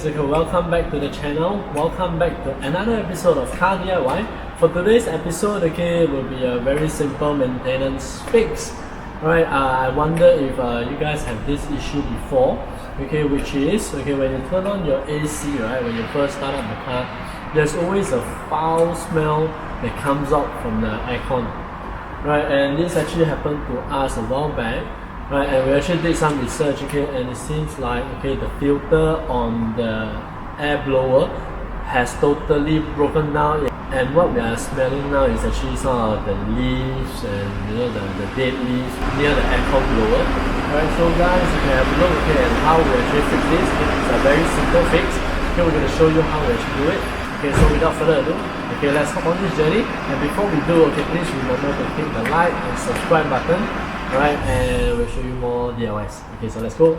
okay, welcome back to the channel. Welcome back to another episode of Car DIY. For today's episode, okay, will be a very simple maintenance fix. Alright, I wonder if you guys have this issue before, okay, which is, okay, when you turn on your AC, right, when you first start up the car, there's always a foul smell that comes out from the aircon, right, and this actually happened to us a while back, right, and we actually did some research, okay, and it seems like, okay, the filter on the air blower has totally broken down, and what we are smelling now is actually some of the leaves and the dead leaves near the aircon blower. Alright, so guys, you can have a look, okay, at how we actually fix this. It's a very simple fix. Okay, we're going to show you how we actually do it. Okay, so without further ado, okay, let's hop on this journey. And before we do, okay, please remember to hit the like and subscribe button. Alright, and we'll show you more DIYs. Okay, so let's go.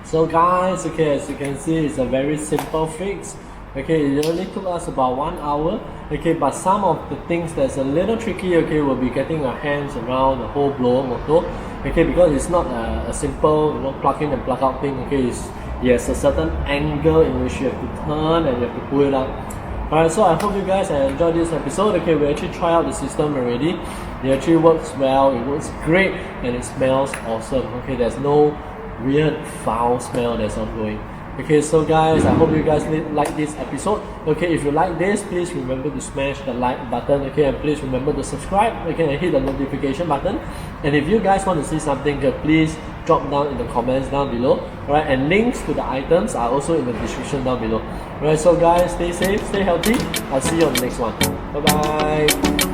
So guys, okay, as you can see, it's a very simple fix. Okay, it only took us about 1 hour. Okay, but some of the things that's a little tricky, okay, will be getting our hands around the whole blower motor. Okay, because it's not a simple, plug in and plug out thing. Okay, it has a certain angle in which you have to turn and you have to pull it out. Alright, so I hope you guys have enjoyed this episode. Okay, we actually tried out the system already. It actually works well, it works great, and it smells awesome. Okay, there's no weird foul smell that's ongoing. Okay, so guys, I hope you guys like this episode. Okay, if you like this, please remember to smash the like button. Okay, and please remember to subscribe. Okay, and hit the notification button. And if you guys want to see something, please drop down in the comments down below. Alright, and links to the items are also in the description down below. Alright, so guys, stay safe, stay healthy. I'll see you on the next one. Bye bye.